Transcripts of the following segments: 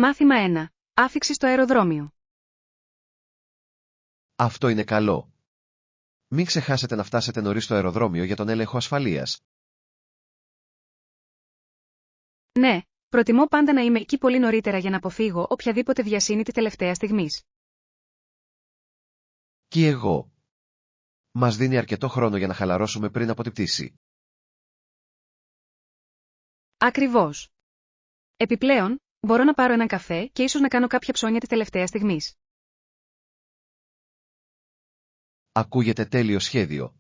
Μάθημα 1. Άφιξη στο αεροδρόμιο. Αυτό είναι καλό. Μην ξεχάσετε να φτάσετε νωρίς στο αεροδρόμιο για τον έλεγχο ασφαλείας. Ναι, προτιμώ πάντα να είμαι εκεί πολύ νωρίτερα για να αποφύγω οποιαδήποτε βιασύνη τη τελευταία στιγμής. Κι εγώ. Μας δίνει αρκετό χρόνο για να χαλαρώσουμε πριν από την πτήση. Ακριβώς. Επιπλέον, μπορώ να πάρω έναν καφέ και ίσως να κάνω κάποια ψώνια τη τελευταία στιγμής. Ακούγεται τέλειο σχέδιο.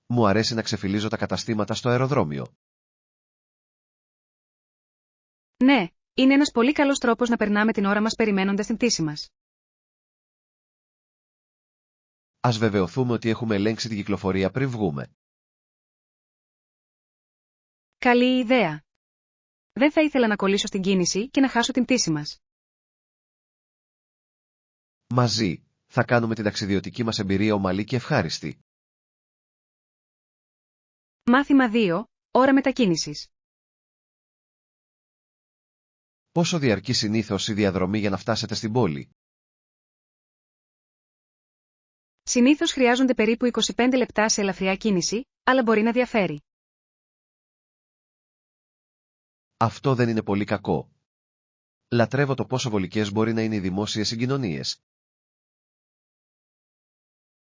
Μου αρέσει να ξεφυλίζω τα καταστήματα στο αεροδρόμιο. Ναι, είναι ένας πολύ καλός τρόπος να περνάμε την ώρα μας περιμένοντας την πτήση μας. Ας βεβαιωθούμε ότι έχουμε ελέγξει την κυκλοφορία πριν βγούμε. Καλή ιδέα. Δεν θα ήθελα να κολλήσω στην κίνηση και να χάσω την πτήση μας. Μαζί, θα κάνουμε την ταξιδιωτική μας εμπειρία ομαλή και ευχάριστη. Μάθημα 2. Ώρα μετακίνησης. Πόσο διαρκεί συνήθως η διαδρομή για να φτάσετε στην πόλη? Συνήθως χρειάζονται περίπου 25 λεπτά σε ελαφριά κίνηση, αλλά μπορεί να διαφέρει. Αυτό δεν είναι πολύ κακό. Λατρεύω το πόσο βολικές μπορεί να είναι οι δημόσιες συγκοινωνίες.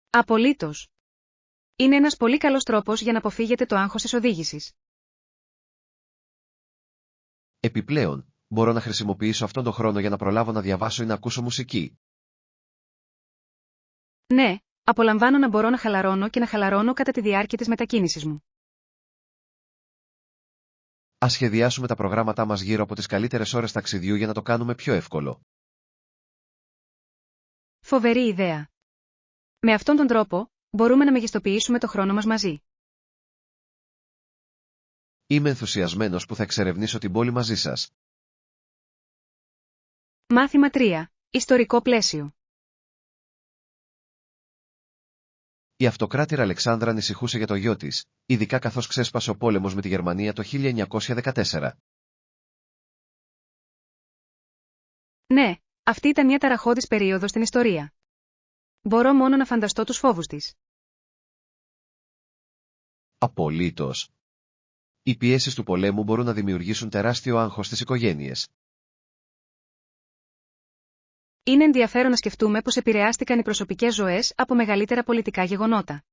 Απολύτως. Είναι ένας πολύ καλός τρόπος για να αποφύγετε το άγχος της οδήγησης. Επιπλέον, μπορώ να χρησιμοποιήσω αυτόν τον χρόνο για να προλάβω να διαβάσω ή να ακούσω μουσική. Ναι, απολαμβάνω να μπορώ να χαλαρώνω και να χαλαρώνω κατά τη διάρκεια της μετακίνησης μου. Ας σχεδιάσουμε τα προγράμματά μας γύρω από τις καλύτερες ώρες ταξιδιού για να το κάνουμε πιο εύκολο. Φοβερή ιδέα. Με αυτόν τον τρόπο, μπορούμε να μεγιστοποιήσουμε το χρόνο μας μαζί. Είμαι ενθουσιασμένος που θα εξερευνήσω την πόλη μαζί σας. Μάθημα 3. Ιστορικό πλαίσιο. Η αυτοκράτηρα Αλεξάνδρα ανησυχούσε για το γιο της, ειδικά καθώς ξέσπασε ο πόλεμος με τη Γερμανία το 1914. Ναι, αυτή ήταν μια ταραχώδης περίοδος στην ιστορία. Μπορώ μόνο να φανταστώ τους φόβους της. Απολύτως. Οι πιέσεις του πολέμου μπορούν να δημιουργήσουν τεράστιο άγχος στις οικογένειες. Είναι ενδιαφέρον να σκεφτούμε πώς επηρεάστηκαν οι προσωπικές ζωές από μεγαλύτερα πολιτικά γεγονότα.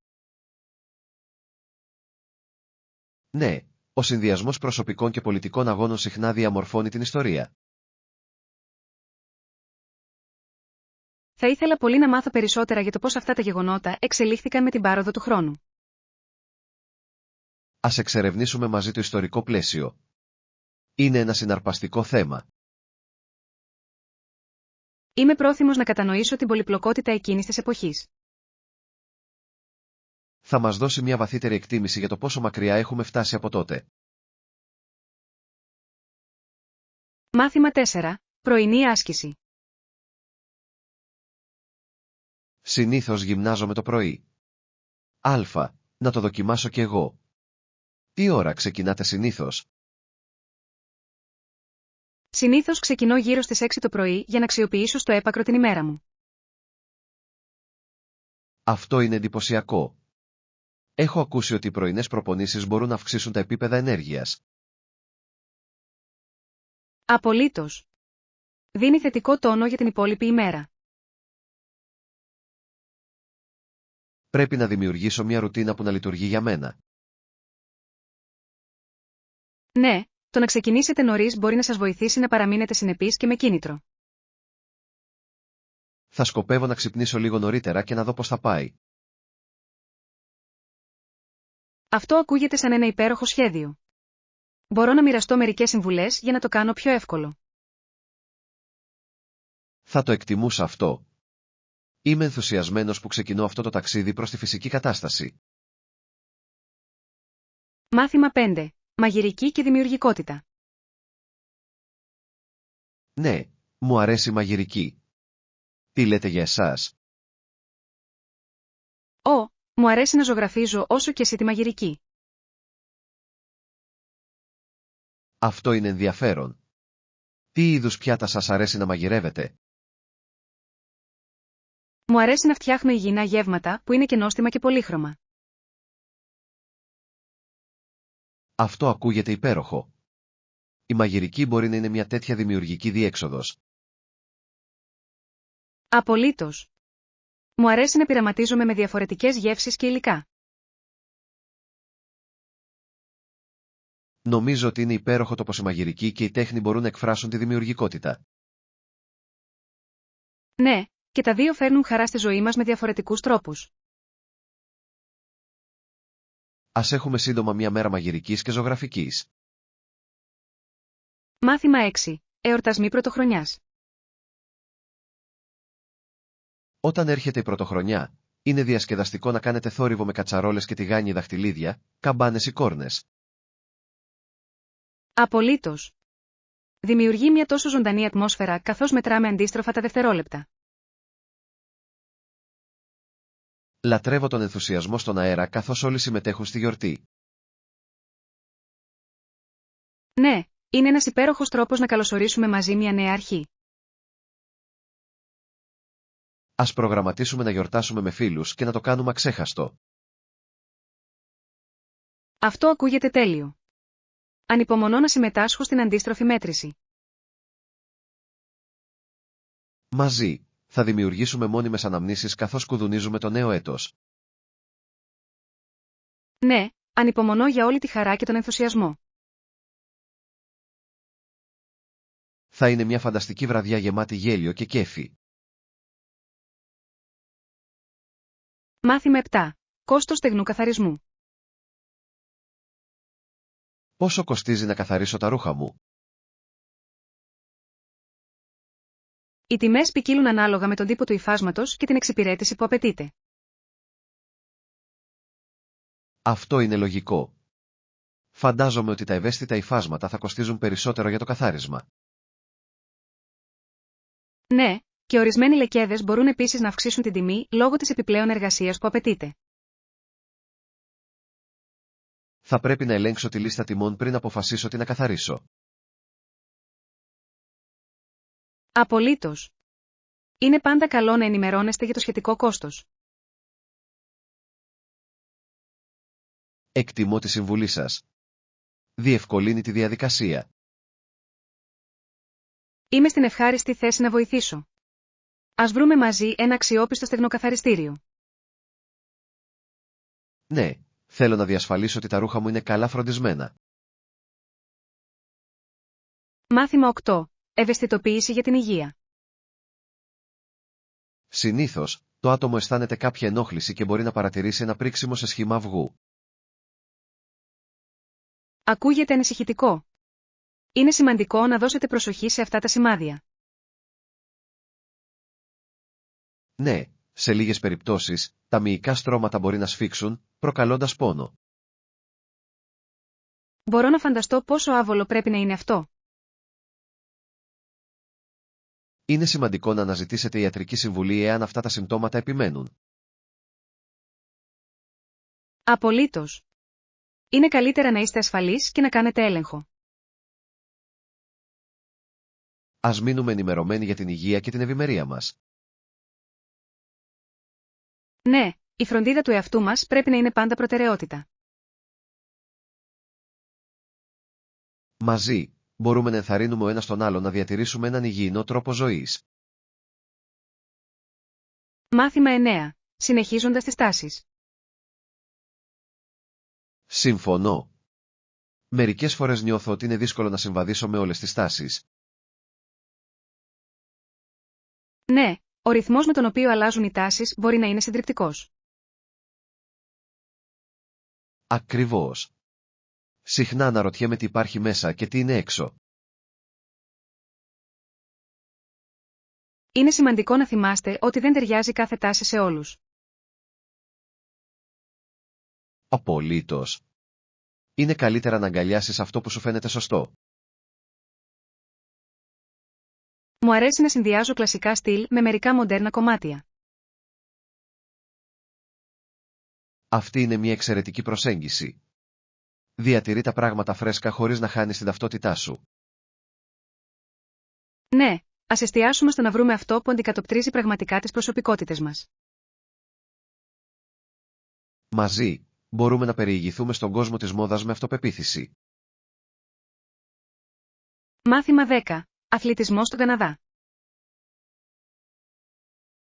Ναι, ο συνδυασμός προσωπικών και πολιτικών αγώνων συχνά διαμορφώνει την ιστορία. Θα ήθελα πολύ να μάθω περισσότερα για το πώς αυτά τα γεγονότα εξελίχθηκαν με την πάροδο του χρόνου. Ας εξερευνήσουμε μαζί το ιστορικό πλαίσιο. Είναι ένα συναρπαστικό θέμα. Είμαι πρόθυμος να κατανοήσω την πολυπλοκότητα εκείνης της εποχής. Θα μας δώσει μια βαθύτερη εκτίμηση για το πόσο μακριά έχουμε φτάσει από τότε. Μάθημα 4. Πρωινή άσκηση. Συνήθως γυμνάζομαι το πρωί. Να το δοκιμάσω κι εγώ. Τι ώρα ξεκινάτε συνήθως? Συνήθως ξεκινώ γύρω στις 6 το πρωί για να αξιοποιήσω στο έπακρο την ημέρα μου. Αυτό είναι εντυπωσιακό. Έχω ακούσει ότι οι πρωινές προπονήσεις μπορούν να αυξήσουν τα επίπεδα ενέργειας. Απολύτως. Δίνει θετικό τόνο για την υπόλοιπη ημέρα. Πρέπει να δημιουργήσω μια ρουτίνα που να λειτουργεί για μένα. Ναι, το να ξεκινήσετε νωρίς μπορεί να σας βοηθήσει να παραμείνετε συνεπείς και με κίνητρο. Θα σκοπεύω να ξυπνήσω λίγο νωρίτερα και να δω πώς θα πάει. Αυτό ακούγεται σαν ένα υπέροχο σχέδιο. Μπορώ να μοιραστώ μερικές συμβουλές για να το κάνω πιο εύκολο. Θα το εκτιμούσα αυτό. Είμαι ενθουσιασμένος που ξεκινώ αυτό το ταξίδι προς τη φυσική κατάσταση. Μάθημα 5. Μαγειρική και δημιουργικότητα. Ναι, μου αρέσει η μαγειρική. Τι λέτε για εσάς? Μου αρέσει να ζωγραφίζω όσο και εσύ τη μαγειρική. Αυτό είναι ενδιαφέρον. Τι είδους πιάτα σας αρέσει να μαγειρεύετε? Μου αρέσει να φτιάχνω υγιεινά γεύματα που είναι και νόστιμα και πολύχρωμα. Αυτό ακούγεται υπέροχο. Η μαγειρική μπορεί να είναι μια τέτοια δημιουργική διέξοδος. Απολύτως. Μου αρέσει να πειραματίζομαι με διαφορετικές γεύσεις και υλικά. Νομίζω ότι είναι υπέροχο το πως η μαγειρική και η τέχνη μπορούν να εκφράσουν τη δημιουργικότητα. Ναι, και τα δύο φέρνουν χαρά στη ζωή μας με διαφορετικούς τρόπους. Ας έχουμε σύντομα μια μέρα μαγειρικής και ζωγραφικής. Μάθημα 6. Εορτασμοί πρωτοχρονιάς. Όταν έρχεται η πρωτοχρονιά, είναι διασκεδαστικό να κάνετε θόρυβο με κατσαρόλες και τηγάνι δαχτυλίδια, καμπάνες ή κόρνες. Απολύτως. Δημιουργεί μια τόσο ζωντανή ατμόσφαιρα καθώς μετράμε αντίστροφα τα δευτερόλεπτα. Λατρεύω τον ενθουσιασμό στον αέρα καθώς όλοι συμμετέχουν στη γιορτή. Ναι, είναι ένας υπέροχος τρόπος να καλωσορίσουμε μαζί μια νέα αρχή. Ας προγραμματίσουμε να γιορτάσουμε με φίλους και να το κάνουμε αξέχαστο. Αυτό ακούγεται τέλειο. Ανυπομονώ να συμμετάσχω στην αντίστροφη μέτρηση. Μαζί, θα δημιουργήσουμε μόνιμες αναμνήσεις καθώς κουδουνίζουμε το νέο έτος. Ναι, ανυπομονώ για όλη τη χαρά και τον ενθουσιασμό. Θα είναι μια φανταστική βραδιά γεμάτη γέλιο και κέφι. Μάθημα 7. Κόστος στεγνού καθαρισμού. Πόσο κοστίζει να καθαρίσω τα ρούχα μου? Οι τιμές ποικίλουν ανάλογα με τον τύπο του υφάσματος και την εξυπηρέτηση που απαιτείται. Αυτό είναι λογικό. Φαντάζομαι ότι τα ευαίσθητα υφάσματα θα κοστίζουν περισσότερο για το καθάρισμα. Ναι, και ορισμένοι λεκέδες μπορούν επίσης να αυξήσουν την τιμή λόγω της επιπλέον εργασίας που απαιτείται. Θα πρέπει να ελέγξω τη λίστα τιμών πριν αποφασίσω τι να καθαρίσω. Απολύτως. Είναι πάντα καλό να ενημερώνεστε για το σχετικό κόστος. Εκτιμώ τη συμβουλή σας. Διευκολύνει τη διαδικασία. Είμαι στην ευχάριστη θέση να βοηθήσω. Ας βρούμε μαζί ένα αξιόπιστο στεγνοκαθαριστήριο. Ναι, θέλω να διασφαλίσω ότι τα ρούχα μου είναι καλά φροντισμένα. Μάθημα 8. Ευαισθητοποίηση για την υγεία. Συνήθως, το άτομο αισθάνεται κάποια ενόχληση και μπορεί να παρατηρήσει ένα πρίξιμο σε σχήμα αυγού. Ακούγεται ανησυχητικό. Είναι σημαντικό να δώσετε προσοχή σε αυτά τα σημάδια. Ναι, σε λίγες περιπτώσεις, τα μυϊκά στρώματα μπορεί να σφίξουν, προκαλώντας πόνο. Μπορώ να φανταστώ πόσο άβολο πρέπει να είναι αυτό. Είναι σημαντικό να αναζητήσετε ιατρική συμβουλή εάν αυτά τα συμπτώματα επιμένουν. Απολύτως. Είναι καλύτερα να είστε ασφαλείς και να κάνετε έλεγχο. Ας μείνουμε ενημερωμένοι για την υγεία και την ευημερία μας. Ναι, η φροντίδα του εαυτού μας πρέπει να είναι πάντα προτεραιότητα. Μαζί, μπορούμε να ενθαρρύνουμε ο ένας τον άλλο να διατηρήσουμε έναν υγιεινό τρόπο ζωής. Μάθημα 9. Συνεχίζοντας τις τάσεις. Συμφωνώ. Μερικές φορές νιώθω ότι είναι δύσκολο να συμβαδίσω με όλες τις τάσεις. Ναι, ο ρυθμός με τον οποίο αλλάζουν οι τάσεις μπορεί να είναι συντριπτικός. Ακριβώς. Συχνά αναρωτιέμαι τι υπάρχει μέσα και τι είναι έξω. Είναι σημαντικό να θυμάστε ότι δεν ταιριάζει κάθε τάση σε όλους. Απολύτως. Είναι καλύτερα να αγκαλιάσεις αυτό που σου φαίνεται σωστό. Μου αρέσει να συνδυάζω κλασικά στυλ με μερικά μοντέρνα κομμάτια. Αυτή είναι μια εξαιρετική προσέγγιση. Διατηρεί τα πράγματα φρέσκα χωρίς να χάνεις την ταυτότητά σου. Ναι, ας εστιάσουμε στο να βρούμε αυτό που αντικατοπτρίζει πραγματικά τις προσωπικότητες μας. Μαζί, μπορούμε να περιηγηθούμε στον κόσμο της μόδας με αυτοπεποίθηση. Μάθημα 10. Αθλητισμός στον Καναδά.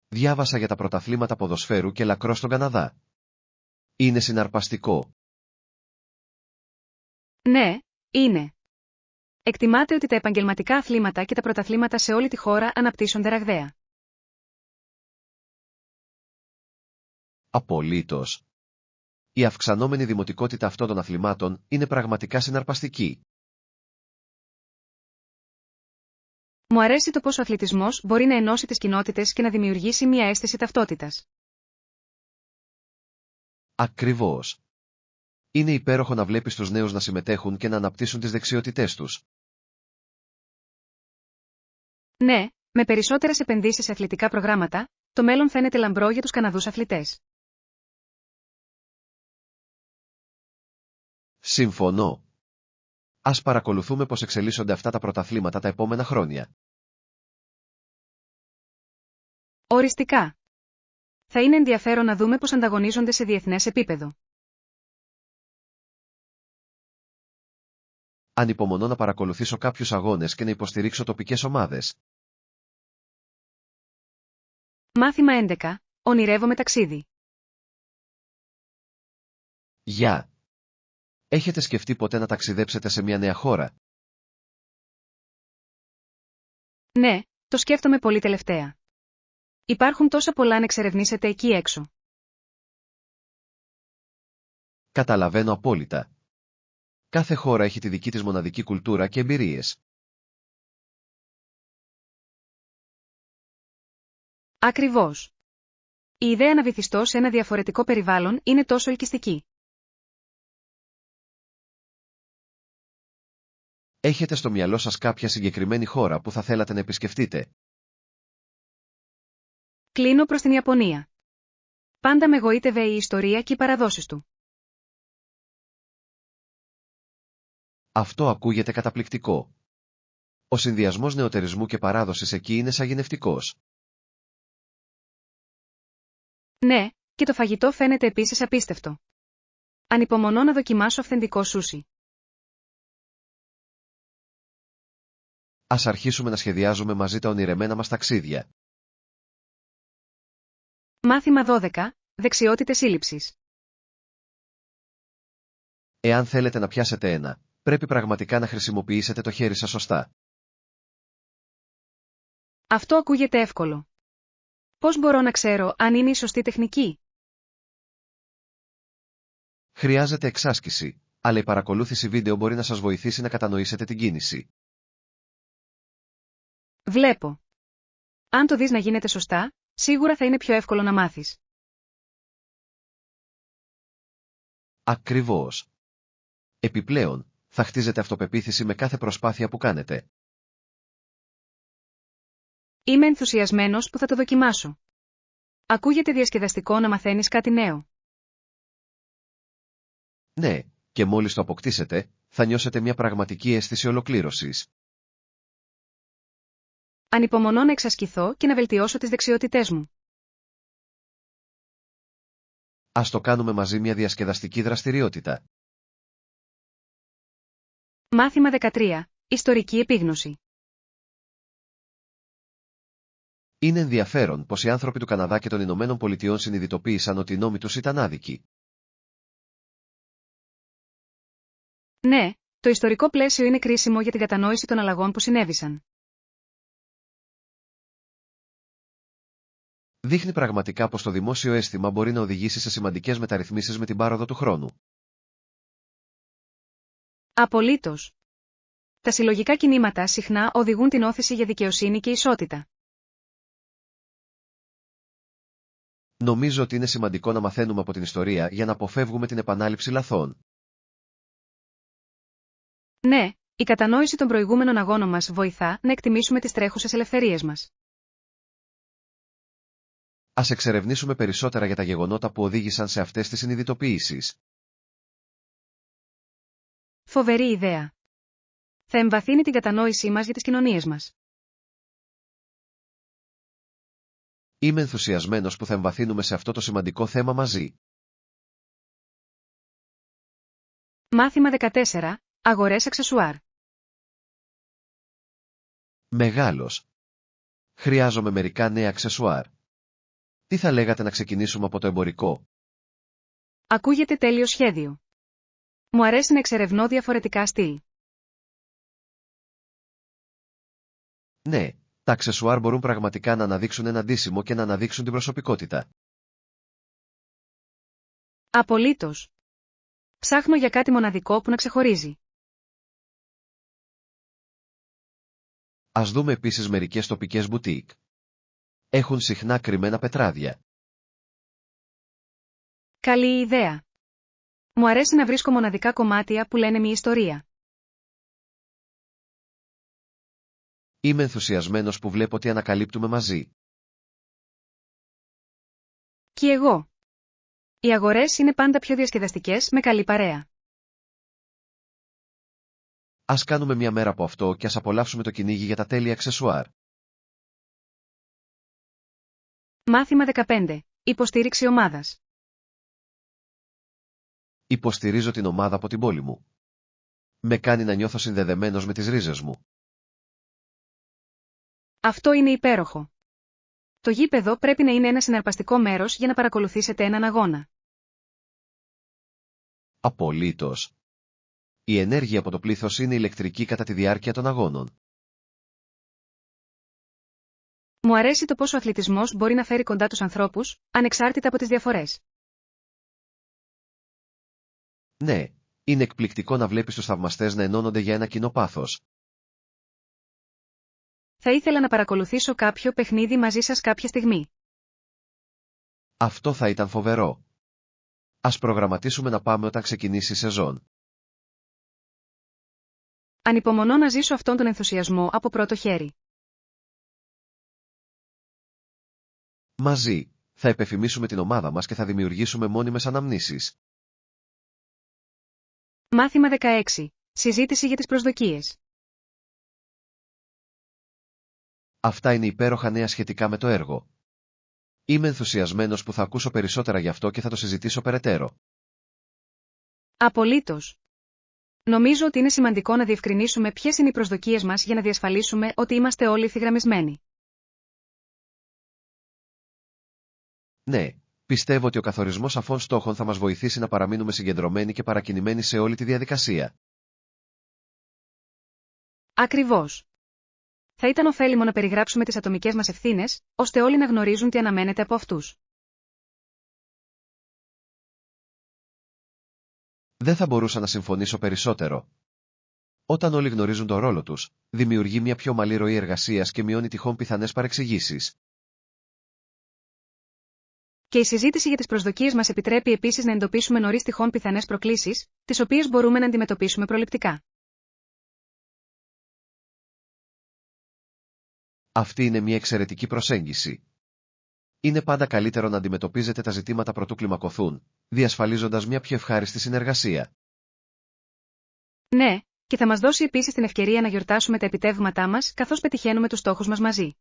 Διάβασα για τα πρωταθλήματα ποδοσφαίρου και λακρό στον Καναδά. Είναι συναρπαστικό. Ναι, είναι. Εκτιμάται ότι τα επαγγελματικά αθλήματα και τα πρωταθλήματα σε όλη τη χώρα αναπτύσσονται ραγδαία. Απολύτως. Η αυξανόμενη δημοτικότητα αυτών των αθλημάτων είναι πραγματικά συναρπαστική. Μου αρέσει το πώς ο αθλητισμός μπορεί να ενώσει τις κοινότητες και να δημιουργήσει μια αίσθηση ταυτότητας. Ακριβώς. Είναι υπέροχο να βλέπεις τους νέους να συμμετέχουν και να αναπτύσσουν τις δεξιότητές τους. Ναι, με περισσότερες επενδύσεις σε αθλητικά προγράμματα, το μέλλον φαίνεται λαμπρό για τους Καναδούς αθλητές. Συμφωνώ. Ας παρακολουθούμε πώς εξελίσσονται αυτά τα πρωταθλήματα τα επόμενα χρόνια. Οριστικά. Θα είναι ενδιαφέρον να δούμε πώς ανταγωνίζονται σε διεθνές επίπεδο. Ανυπομονώ να παρακολουθήσω κάποιους αγώνες και να υποστηρίξω τοπικές ομάδες. Μάθημα 11. Ονειρεύομαι ταξίδι. Γεια! Έχετε σκεφτεί ποτέ να ταξιδέψετε σε μια νέα χώρα? Ναι, το σκέφτομαι πολύ τελευταία. Υπάρχουν τόσα πολλά να εξερευνήσετε εκεί έξω. Καταλαβαίνω απόλυτα. Κάθε χώρα έχει τη δική της μοναδική κουλτούρα και εμπειρίες. Ακριβώς. Η ιδέα να βυθιστώ σε ένα διαφορετικό περιβάλλον είναι τόσο ελκυστική. Έχετε στο μυαλό σας κάποια συγκεκριμένη χώρα που θα θέλατε να επισκεφτείτε? Κλείνω προς την Ιαπωνία. Πάντα με εγωίτευε η ιστορία και οι παραδόσεις του. Αυτό ακούγεται καταπληκτικό. Ο συνδυασμός νεωτερισμού και παράδοσης εκεί είναι σαγηνευτικός. Ναι, και το φαγητό φαίνεται επίσης απίστευτο. Ανυπομονώ να δοκιμάσω αυθεντικό σούσι. Ας αρχίσουμε να σχεδιάζουμε μαζί τα ονειρεμένα μας ταξίδια. Μάθημα 12. Δεξιότητες σύλληψης. Εάν θέλετε να πιάσετε ένα, πρέπει πραγματικά να χρησιμοποιήσετε το χέρι σας σωστά. Αυτό ακούγεται εύκολο. Πώς μπορώ να ξέρω αν είναι η σωστή τεχνική? Χρειάζεται εξάσκηση, αλλά η παρακολούθηση βίντεο μπορεί να σας βοηθήσει να κατανοήσετε την κίνηση. Βλέπω. Αν το δεις να γίνεται σωστά, σίγουρα θα είναι πιο εύκολο να μάθεις. Ακριβώς. Επιπλέον, θα χτίζετε αυτοπεποίθηση με κάθε προσπάθεια που κάνετε. Είμαι ενθουσιασμένος που θα το δοκιμάσω. Ακούγεται διασκεδαστικό να μαθαίνεις κάτι νέο. Ναι, και μόλις το αποκτήσετε, θα νιώσετε μια πραγματική αίσθηση ολοκλήρωσης. Ανυπομονώ να εξασκηθώ και να βελτιώσω τις δεξιότητές μου. Ας το κάνουμε μαζί μια διασκεδαστική δραστηριότητα. Μάθημα 13. Ιστορική επίγνωση. Είναι ενδιαφέρον πως οι άνθρωποι του Καναδά και των Ηνωμένων Πολιτειών συνειδητοποίησαν ότι οι νόμοι τους ήταν άδικοι. Ναι, το ιστορικό πλαίσιο είναι κρίσιμο για την κατανόηση των αλλαγών που συνέβησαν. Δείχνει πραγματικά πως το δημόσιο αίσθημα μπορεί να οδηγήσει σε σημαντικές μεταρρυθμίσεις με την πάροδο του χρόνου. Απολύτως. Τα συλλογικά κινήματα συχνά οδηγούν την όθηση για δικαιοσύνη και ισότητα. Νομίζω ότι είναι σημαντικό να μαθαίνουμε από την ιστορία για να αποφεύγουμε την επανάληψη λαθών. Ναι, η κατανόηση των προηγούμενων αγώνων μας βοηθά να εκτιμήσουμε τις τρέχουσες ελευθερίες μας. Ας εξερευνήσουμε περισσότερα για τα γεγονότα που οδήγησαν σε αυτές τις συνειδητοποιήσεις. Φοβερή ιδέα. Θα εμβαθύνει την κατανόησή μας για τις κοινωνίες μας. Είμαι ενθουσιασμένος που θα εμβαθύνουμε σε αυτό το σημαντικό θέμα μαζί. Μάθημα 14. Αγορές αξεσουάρ. Μεγάλος. Χρειάζομαι μερικά νέα αξεσουάρ. Τι θα λέγατε να ξεκινήσουμε από το εμπορικό? Ακούγεται τέλειο σχέδιο. Μου αρέσει να εξερευνώ διαφορετικά στυλ. Ναι, τα αξεσουάρ μπορούν πραγματικά να αναδείξουν ένα ντύσιμο και να αναδείξουν την προσωπικότητα. Απολύτως. Ψάχνω για κάτι μοναδικό που να ξεχωρίζει. Ας δούμε επίσης μερικές τοπικές μπουτίκ. Έχουν συχνά κρυμμένα πετράδια. Καλή ιδέα. Μου αρέσει να βρίσκω μοναδικά κομμάτια που λένε μια ιστορία. Είμαι ενθουσιασμένος που βλέπω ότι ανακαλύπτουμε μαζί. Κι εγώ. Οι αγορές είναι πάντα πιο διασκεδαστικές με καλή παρέα. Ας κάνουμε μια μέρα από αυτό και ας απολαύσουμε το κυνήγι για τα τέλεια αξεσουάρ. Μάθημα 15. Υποστήριξη ομάδας. Υποστηρίζω την ομάδα από την πόλη μου. Με κάνει να νιώθω συνδεδεμένος με τις ρίζες μου. Αυτό είναι υπέροχο. Το γήπεδο πρέπει να είναι ένα συναρπαστικό μέρος για να παρακολουθήσετε έναν αγώνα. Απολύτως. Η ενέργεια από το πλήθος είναι ηλεκτρική κατά τη διάρκεια των αγώνων. Μου αρέσει το πόσο ο αθλητισμός μπορεί να φέρει κοντά τους ανθρώπους, ανεξάρτητα από τις διαφορές. Ναι, είναι εκπληκτικό να βλέπεις τους θαυμαστές να ενώνονται για ένα κοινό πάθος. Θα ήθελα να παρακολουθήσω κάποιο παιχνίδι μαζί σας κάποια στιγμή. Αυτό θα ήταν φοβερό. Ας προγραμματίσουμε να πάμε όταν ξεκινήσει η σεζόν. Ανυπομονώ να ζήσω αυτόν τον ενθουσιασμό από πρώτο χέρι. Μαζί, θα επεφημίσουμε την ομάδα μας και θα δημιουργήσουμε μόνιμες αναμνήσεις. Μάθημα 16. Συζήτηση για τις προσδοκίες. Αυτά είναι υπέροχα νέα σχετικά με το έργο. Είμαι ενθουσιασμένος που θα ακούσω περισσότερα γι' αυτό και θα το συζητήσω περαιτέρω. Απολύτως. Νομίζω ότι είναι σημαντικό να διευκρινίσουμε ποιες είναι οι προσδοκίες μας για να διασφαλίσουμε ότι είμαστε όλοι ευθυγραμμισμένοι. Ναι, πιστεύω ότι ο καθορισμός σαφών στόχων θα μας βοηθήσει να παραμείνουμε συγκεντρωμένοι και παρακινημένοι σε όλη τη διαδικασία. Ακριβώς. Θα ήταν ωφέλιμο να περιγράψουμε τις ατομικές μας ευθύνες, ώστε όλοι να γνωρίζουν τι αναμένεται από αυτούς. Δεν θα μπορούσα να συμφωνήσω περισσότερο. Όταν όλοι γνωρίζουν τον ρόλο τους, δημιουργεί μια πιο ομαλή ροή εργασίας και μειώνει τυχόν πιθανές παρεξηγήσεις. Και η συζήτηση για τις προσδοκίες μας επιτρέπει επίσης να εντοπίσουμε νωρίς τυχόν πιθανές προκλήσεις, τις οποίες μπορούμε να αντιμετωπίσουμε προληπτικά. Αυτή είναι μια εξαιρετική προσέγγιση. Είναι πάντα καλύτερο να αντιμετωπίζετε τα ζητήματα προτού κλιμακωθούν, διασφαλίζοντας μια πιο ευχάριστη συνεργασία. Ναι, και θα μας δώσει επίσης την ευκαιρία να γιορτάσουμε τα επιτεύγματά μας καθώς πετυχαίνουμε τους στόχους μας μαζί.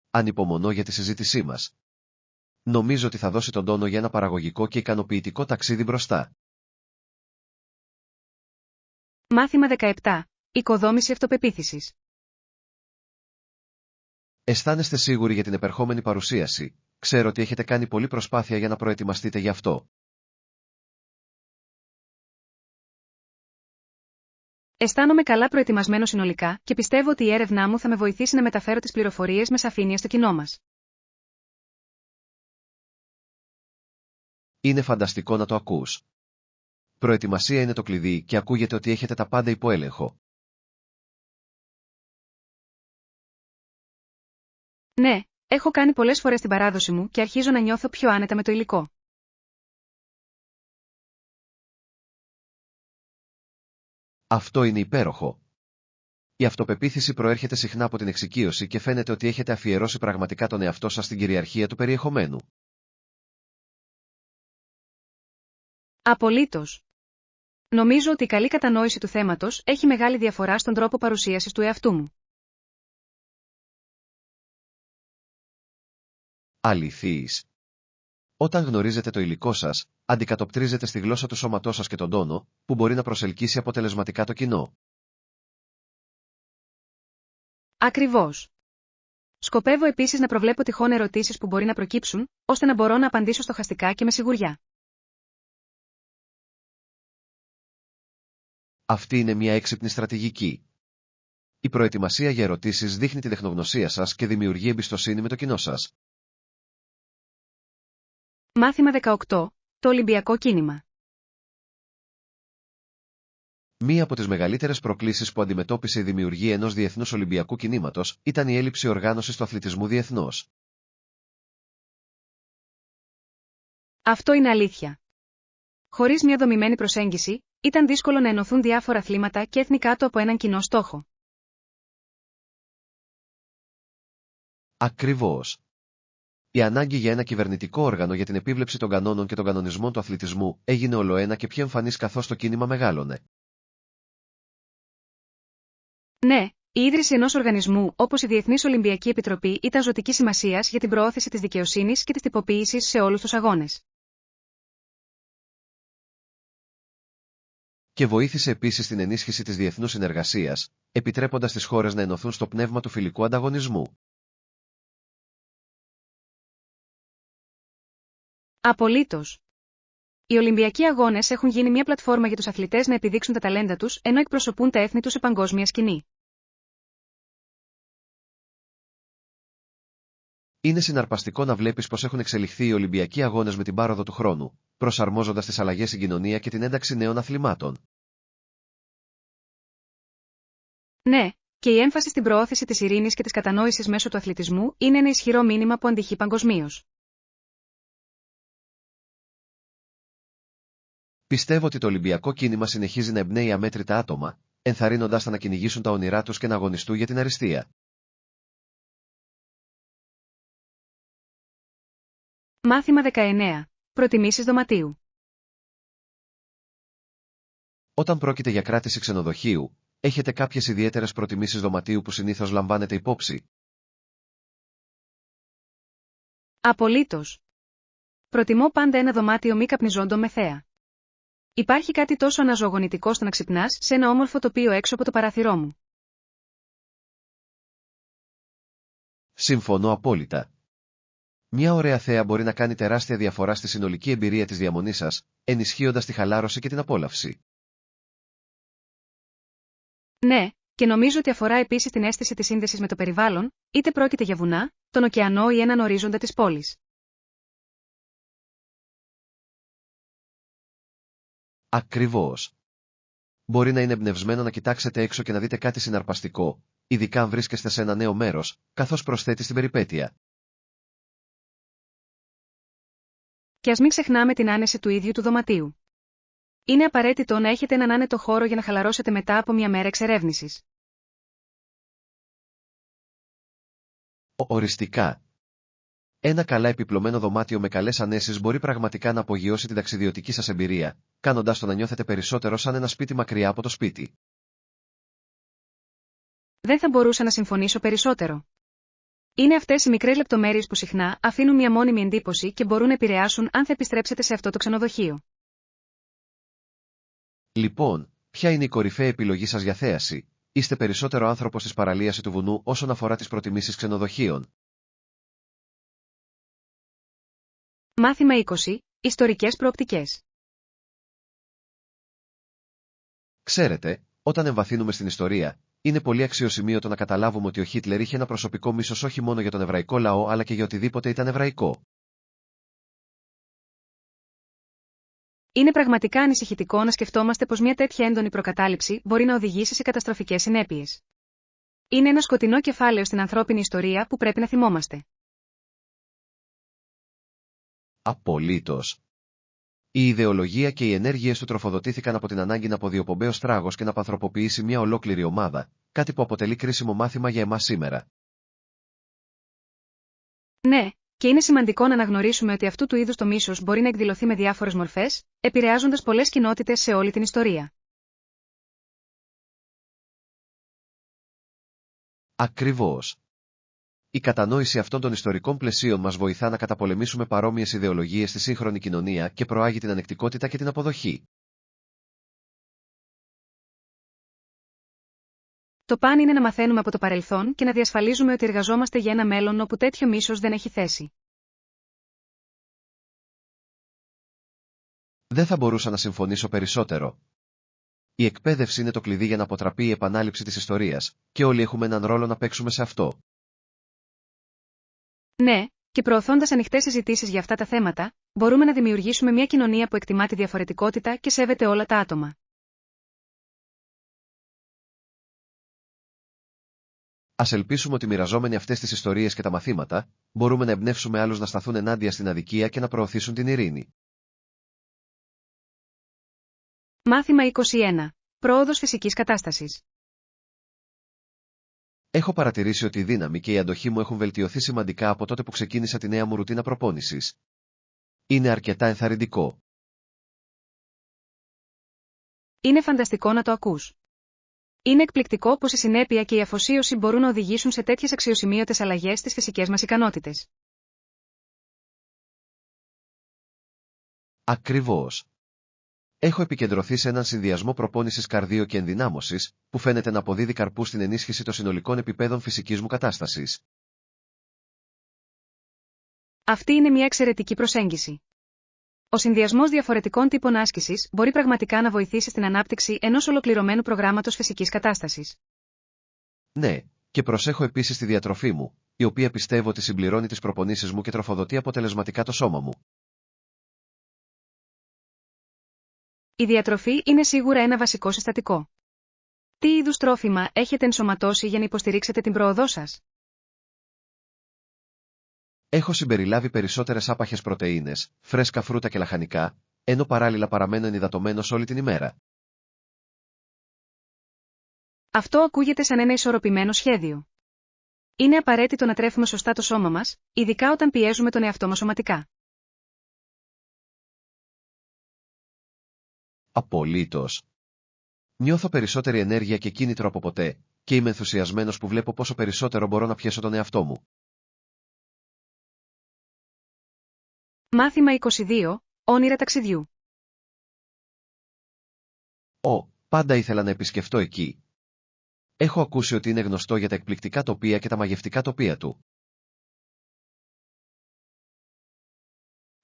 Ανυπομονώ για τη συζήτησή μας. Νομίζω ότι θα δώσει τον τόνο για ένα παραγωγικό και ικανοποιητικό ταξίδι μπροστά. Μάθημα 17. Οικοδόμηση αυτοπεποίθησης. Αισθάνεστε σίγουροι για την επερχόμενη παρουσίαση? Ξέρω ότι έχετε κάνει πολλή προσπάθεια για να προετοιμαστείτε γι' αυτό. Αισθάνομαι καλά προετοιμασμένο συνολικά και πιστεύω ότι η έρευνά μου θα με βοηθήσει να μεταφέρω τις πληροφορίες με σαφήνεια στο κοινό μας. Είναι φανταστικό να το ακούς. Προετοιμασία είναι το κλειδί και ακούγεται ότι έχετε τα πάντα υπό έλεγχο. Ναι, έχω κάνει πολλές φορές την παράδοση μου και αρχίζω να νιώθω πιο άνετα με το υλικό. Αυτό είναι υπέροχο. Η αυτοπεποίθηση προέρχεται συχνά από την εξοικείωση και φαίνεται ότι έχετε αφιερώσει πραγματικά τον εαυτό σας στην κυριαρχία του περιεχομένου. Απολύτως. Νομίζω ότι η καλή κατανόηση του θέματος έχει μεγάλη διαφορά στον τρόπο παρουσίασης του εαυτού μου. Αληθείς. Όταν γνωρίζετε το υλικό σας, αντικατοπτρίζετε στη γλώσσα του σώματός σας και τον τόνο, που μπορεί να προσελκύσει αποτελεσματικά το κοινό. Ακριβώς. Σκοπεύω επίσης να προβλέπω τυχόν ερωτήσεις που μπορεί να προκύψουν, ώστε να μπορώ να απαντήσω στοχαστικά και με σιγουριά. Αυτή είναι μια έξυπνη στρατηγική. Η προετοιμασία για ερωτήσεις δείχνει τη τεχνογνωσία σας και δημιουργεί εμπιστοσύνη με το κοινό σας. Μάθημα 18. Το Ολυμπιακό κίνημα. Μία από τις μεγαλύτερες προκλήσεις που αντιμετώπισε η δημιουργία ενός διεθνούς Ολυμπιακού κινήματος ήταν η έλλειψη οργάνωσης του αθλητισμού διεθνώς. Αυτό είναι αλήθεια. Χωρίς μια δομημένη προσέγγιση, ήταν δύσκολο να ενωθούν διάφορα αθλήματα και έθνη κάτω από έναν κοινό στόχο. Ακριβώς. Η ανάγκη για ένα κυβερνητικό όργανο για την επίβλεψη των κανόνων και των κανονισμών του αθλητισμού έγινε ολοένα και πιο εμφανής καθώς το κίνημα μεγάλωνε. Ναι, η ίδρυση ενός οργανισμού όπως η Διεθνής Ολυμπιακή Επιτροπή ήταν ζωτικής σημασίας για την προώθηση της δικαιοσύνης και της τυποποίησης σε όλους τους αγώνες. Και βοήθησε επίσης στην ενίσχυση της διεθνούς συνεργασίας, επιτρέποντας τις χώρες να ενωθούν στο πνεύμα του φιλικού ανταγωνισμού. Απολύτως. Οι Ολυμπιακοί Αγώνες έχουν γίνει μια πλατφόρμα για τους αθλητές να επιδείξουν τα ταλέντα τους, ενώ εκπροσωπούν τα έθνη τους σε παγκόσμια σκηνή. Είναι συναρπαστικό να βλέπεις πως έχουν εξελιχθεί οι Ολυμπιακοί Αγώνες με την πάροδο του χρόνου, προσαρμόζοντας τις αλλαγές στην κοινωνία και την ένταξη νέων αθλημάτων. Ναι, και η έμφαση στην προώθηση της ειρήνης και της κατανόησης μέσω του αθλητισμού είναι ένα ισχυρό μήνυμα που αντυχεί παγκοσμίως. Πιστεύω ότι το Ολυμπιακό κίνημα συνεχίζει να εμπνέει αμέτρητα άτομα, ενθαρρύνοντας τα να κυνηγήσουν τα όνειρά τους και να αγωνιστούν για την αριστεία. Μάθημα 19. Προτιμήσεις δωματίου. Όταν πρόκειται για κράτηση ξενοδοχείου, έχετε κάποιες ιδιαίτερες προτιμήσεις δωματίου που συνήθως λαμβάνετε υπόψη? Απολύτως. Προτιμώ πάντα ένα δωμάτιο μη καπνιζόντο με θέα. Υπάρχει κάτι τόσο αναζωογονητικό στο να ξυπνάς σε ένα όμορφο τοπίο έξω από το παράθυρό μου. Συμφωνώ απόλυτα. Μια ωραία θέα μπορεί να κάνει τεράστια διαφορά στη συνολική εμπειρία της διαμονής σας, ενισχύοντας τη χαλάρωση και την απόλαυση. Ναι, και νομίζω ότι αφορά επίσης την αίσθηση της σύνδεσης με το περιβάλλον, είτε πρόκειται για βουνά, τον ωκεανό ή έναν ορίζοντα της πόλης. Ακριβώς. Μπορεί να είναι εμπνευσμένο να κοιτάξετε έξω και να δείτε κάτι συναρπαστικό, ειδικά αν βρίσκεστε σε ένα νέο μέρος, καθώς προσθέτει στην περιπέτεια. Και ας μην ξεχνάμε την άνεση του ίδιου του δωματίου. Είναι απαραίτητο να έχετε έναν άνετο χώρο για να χαλαρώσετε μετά από μια μέρα εξερεύνησης. Οριστικά. Ένα καλά επιπλωμένο δωμάτιο με καλές ανέσεις μπορεί πραγματικά να απογειώσει την ταξιδιωτική σας εμπειρία, κάνοντας το να νιώθετε περισσότερο σαν ένα σπίτι μακριά από το σπίτι. Δεν θα μπορούσα να συμφωνήσω περισσότερο. Είναι αυτές οι μικρές λεπτομέρειες που συχνά αφήνουν μια μόνιμη εντύπωση και μπορούν να επηρεάσουν αν θα επιστρέψετε σε αυτό το ξενοδοχείο. Λοιπόν, ποια είναι η κορυφαία επιλογή σας για θέαση? Είστε περισσότερο άνθρωπος της παραλίας ή του βουνού όσον αφορά τις προτιμήσεις ξενοδοχείων? Μάθημα 20. Ιστορικές προοπτικές. Ξέρετε, όταν εμβαθύνουμε στην ιστορία, είναι πολύ αξιοσημείωτο να καταλάβουμε ότι ο Χίτλερ είχε ένα προσωπικό μίσος όχι μόνο για τον εβραϊκό λαό αλλά και για οτιδήποτε ήταν εβραϊκό. Είναι πραγματικά ανησυχητικό να σκεφτόμαστε πως μια τέτοια έντονη προκατάληψη μπορεί να οδηγήσει σε καταστροφικές συνέπειες. Είναι ένα σκοτεινό κεφάλαιο στην ανθρώπινη ιστορία που πρέπει να θυμόμαστε. Απολύτως. Η ιδεολογία και οι ενέργειες του τροφοδοτήθηκαν από την ανάγκη να αποδιοπομπέ ο τράγος και να πανθρωποποιήσει μια ολόκληρη ομάδα, κάτι που αποτελεί κρίσιμο μάθημα για εμάς σήμερα. Ναι, και είναι σημαντικό να αναγνωρίσουμε ότι αυτού του είδους το μίσος μπορεί να εκδηλωθεί με διάφορες μορφές, επηρεάζοντας πολλές κοινότητες σε όλη την ιστορία. Ακριβώς. Η κατανόηση αυτών των ιστορικών πλαισίων μας βοηθά να καταπολεμήσουμε παρόμοιες ιδεολογίες στη σύγχρονη κοινωνία και προάγει την ανεκτικότητα και την αποδοχή. Το παν είναι να μαθαίνουμε από το παρελθόν και να διασφαλίζουμε ότι εργαζόμαστε για ένα μέλλον όπου τέτοιο μίσος δεν έχει θέση. Δεν θα μπορούσα να συμφωνήσω περισσότερο. Η εκπαίδευση είναι το κλειδί για να αποτραπεί η επανάληψη της ιστορίας, και όλοι έχουμε έναν ρόλο να παίξουμε σε αυτό. Ναι, και προωθώντας ανοιχτές συζητήσεις για αυτά τα θέματα, μπορούμε να δημιουργήσουμε μια κοινωνία που εκτιμά τη διαφορετικότητα και σέβεται όλα τα άτομα. Ας ελπίσουμε ότι μοιραζόμενοι αυτές τις ιστορίες και τα μαθήματα, μπορούμε να εμπνεύσουμε άλλους να σταθούν ενάντια στην αδικία και να προωθήσουν την ειρήνη. Μάθημα 21. Πρόοδος φυσικής κατάστασης. Έχω παρατηρήσει ότι η δύναμη και η αντοχή μου έχουν βελτιωθεί σημαντικά από τότε που ξεκίνησα τη νέα μου ρουτίνα προπόνησης. Είναι αρκετά ενθαρρυντικό. Είναι φανταστικό να το ακούς. Είναι εκπληκτικό πως η συνέπεια και η αφοσίωση μπορούν να οδηγήσουν σε τέτοιες αξιοσημείωτες αλλαγές στις φυσικές μας ικανότητες. Ακριβώς. Έχω επικεντρωθεί σε έναν συνδυασμό προπόνησης καρδίο και ενδυνάμωσης, που φαίνεται να αποδίδει καρπούς στην ενίσχυση των συνολικών επιπέδων φυσικής μου κατάστασης. Αυτή είναι μια εξαιρετική προσέγγιση. Ο συνδυασμός διαφορετικών τύπων άσκησης μπορεί πραγματικά να βοηθήσει στην ανάπτυξη ενός ολοκληρωμένου προγράμματος φυσικής κατάστασης. Ναι, και προσέχω επίσης τη διατροφή μου, η οποία πιστεύω ότι συμπληρώνει τις προπονήσεις μου και τροφοδοτεί αποτελεσματικά το σώμα μου. Η διατροφή είναι σίγουρα ένα βασικό συστατικό. Τι είδους τρόφιμα έχετε ενσωματώσει για να υποστηρίξετε την πρόοδό σας? Έχω συμπεριλάβει περισσότερες άπαχες πρωτεΐνες, φρέσκα φρούτα και λαχανικά, ενώ παράλληλα παραμένω ενυδατωμένος όλη την ημέρα. Αυτό ακούγεται σαν ένα ισορροπημένο σχέδιο. Είναι απαραίτητο να τρέφουμε σωστά το σώμα μας, ειδικά όταν πιέζουμε τον εαυτό μας σωματικά. Απολύτως. Νιώθω περισσότερη ενέργεια και κίνητρο από ποτέ, και είμαι ενθουσιασμένος που βλέπω πόσο περισσότερο μπορώ να πιέσω τον εαυτό μου. Μάθημα 22. Όνειρα ταξιδιού. Πάντα ήθελα να επισκεφτώ εκεί. Έχω ακούσει ότι είναι γνωστό για τα εκπληκτικά τοπία και τα μαγευτικά τοπία του.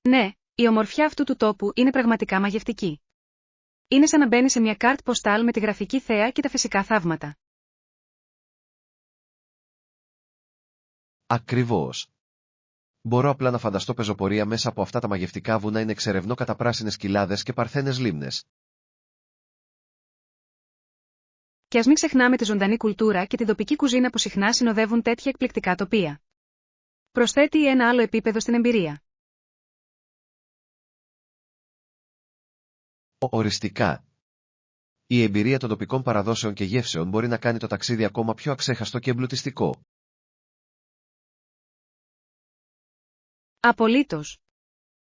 Ναι, η ομορφιά αυτού του τόπου είναι πραγματικά μαγευτική. Είναι σαν να μπαίνει σε μια κάρτ ποστάλ με τη γραφική θέα και τα φυσικά θαύματα. Ακριβώς. Μπορώ απλά να φανταστώ πεζοπορία μέσα από αυτά τα μαγευτικά βουνά, είναι εξερευνώ κατά πράσινες κοιλάδες και παρθένες λίμνες. Και ας μην ξεχνάμε τη ζωντανή κουλτούρα και την τοπική κουζίνα που συχνά συνοδεύουν τέτοια εκπληκτικά τοπία. Προσθέτει ένα άλλο επίπεδο στην εμπειρία. Οριστικά. Η εμπειρία των τοπικών παραδόσεων και γεύσεων μπορεί να κάνει το ταξίδι ακόμα πιο αξέχαστο και εμπλουτιστικό. Απολύτως.